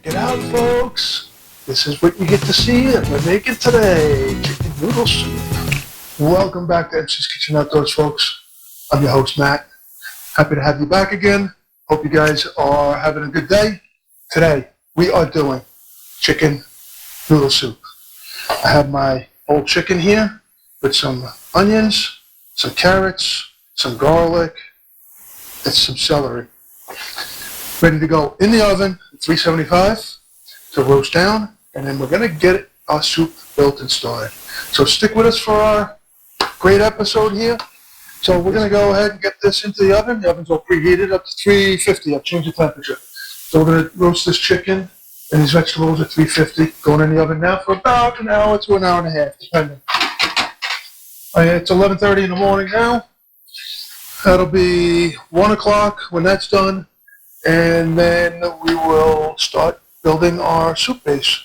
Check it out, folks. This is what you get to see that we're making today. Chicken noodle soup. Welcome back to MC's Kitchen Outdoors, folks. I'm your host, Matt. Happy to have you back again. Hope you guys are having a good day. Today, we are doing chicken noodle soup. I have my whole chicken here with some onions, some carrots, some garlic, and some celery. Ready to go in the oven at 375 to roast down, and then we're going to get our soup built and started. So stick with us for our great episode here. So we're going to go ahead and get this into the oven. The oven's all preheated up to 350. I've changed the temperature. So we're going to roast this chicken and these vegetables at 350. Going in the oven now for about an hour to an hour and a half, depending. It's 11:30 in the morning now. That'll be 1 o'clock when that's done. And then we will start building our soup base.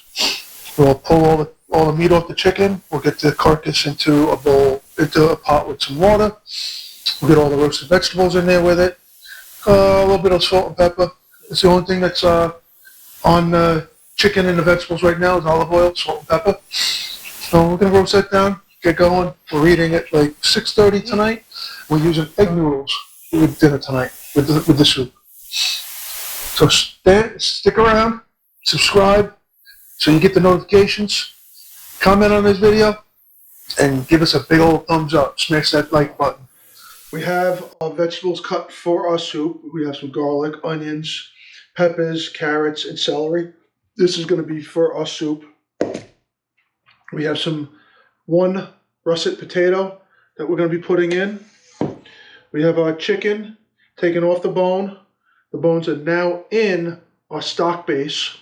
We'll pull all the meat off the chicken. We'll get the carcass into a pot with some water. We'll get all the roasted vegetables in there with it. A little bit of salt and pepper. It's the only thing that's on the chicken and the vegetables right now is olive oil, salt and pepper. So we're going to roast that down, get going. We're eating it like 6:30 tonight. We're using egg noodles with dinner tonight with the soup. So stick around, subscribe so you get the notifications, comment on this video, and give us a big old thumbs up. Smash that like button. We have our vegetables cut for our soup. We have some garlic, onions, peppers, carrots, and celery. This is going to be for our soup. We have one russet potato that we're going to be putting in. We have our chicken taken off the bone. The bones are now in our stock base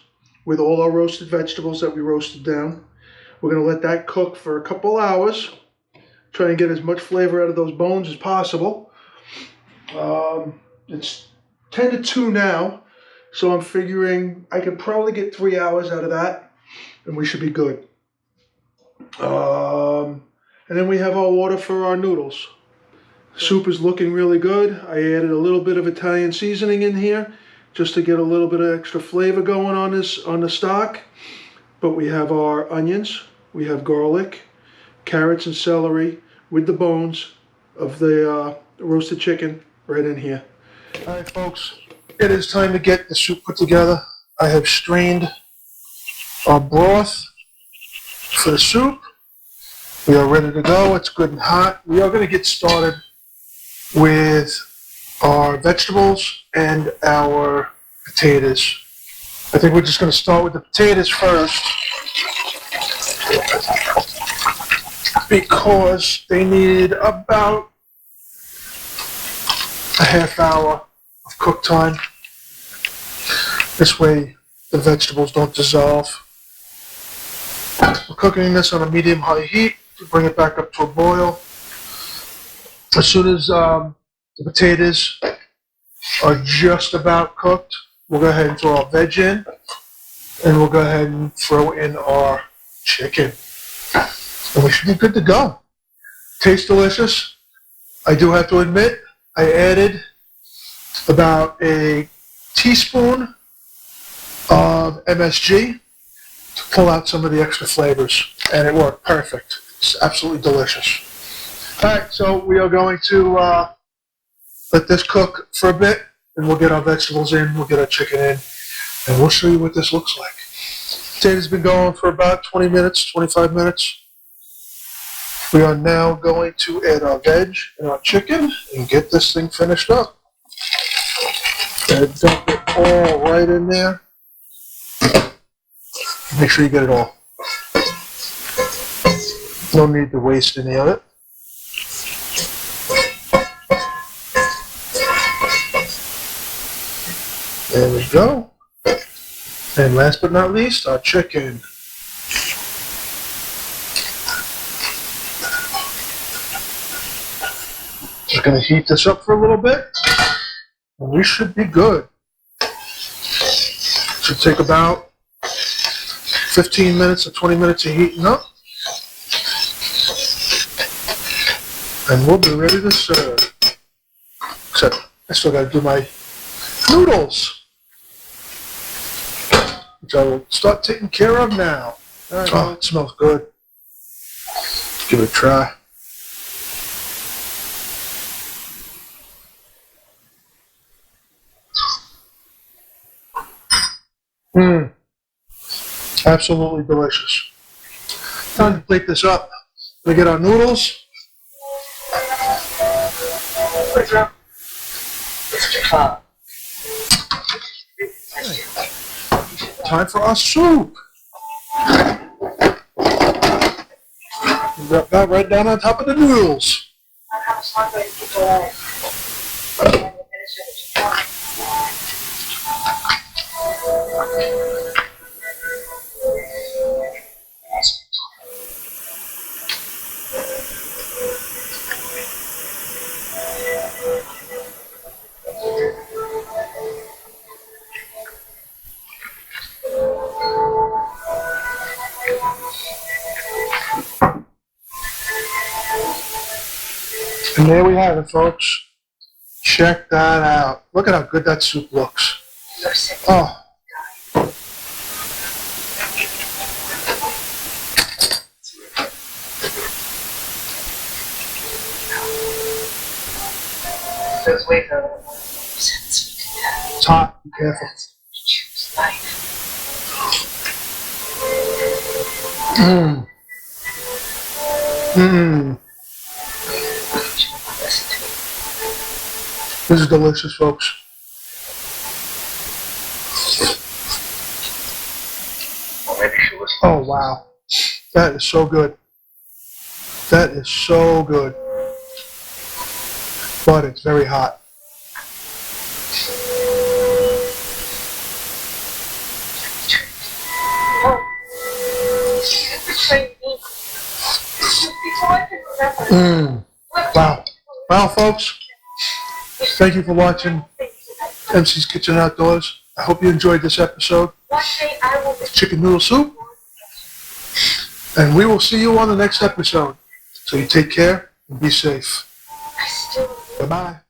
with all our roasted vegetables that we roasted down. We're going to let that cook for a couple hours. Try and get as much flavor out of those bones as possible. It's 10 to 2 now, so I'm figuring I can probably get 3 hours out of that, and we should be good. And then we have our water for our noodles. Soup is looking really good. I added a little bit of Italian seasoning in here just to get a little bit of extra flavor going on the stock. But we have our onions, we have garlic, carrots and celery with the bones of the roasted chicken right in here. All right, folks, it is time to get the soup put together. I have strained our broth for the soup. We are ready to go. It's good and hot. We are going to get started with our vegetables and our potatoes. I think we're just going to start with the potatoes first because they need about a half hour of cook time. This way the vegetables don't dissolve. We're cooking this on a medium-high heat to bring it back up to a boil. As soon as the potatoes are just about cooked, we'll go ahead and throw our veg in, and we'll go ahead and throw in our chicken. And we should be good to go. Tastes delicious. I do have to admit, I added about a teaspoon of MSG to pull out some of the extra flavors, and it worked perfect. It's absolutely delicious. All right, so we are going to let this cook for a bit, and we'll get our vegetables in, we'll get our chicken in, and we'll show you what this looks like. Potatoes been going for about 20 minutes, 25 minutes. We are now going to add our veg and our chicken and get this thing finished up. And dump it all right in there. Make sure you get it all. No need to waste any of it. There we go. And last but not least, our chicken. Just going to heat this up for a little bit, and we should be good. Should take about 15 minutes or 20 minutes of heating up. And we'll be ready to serve. Except I still got to do my noodles. which I will start taking care of now. Oh, it smells good. Give it a try. Absolutely delicious. Time to plate this up. We get our noodles. Time for our soup. Drop that right down on top of the noodles. And there we have it, folks. Check that out. Look at how good that soup looks. Oh. It's hot. Be careful. Mmm. Mmm. This is delicious, folks. Oh, wow. That is so good. That is so good. But it's very hot. Wow. Well, folks, thank you for watching MC's Kitchen Outdoors. I hope you enjoyed this episode of Chicken Noodle Soup. And we will see you on the next episode. So you take care and be safe. Bye-bye.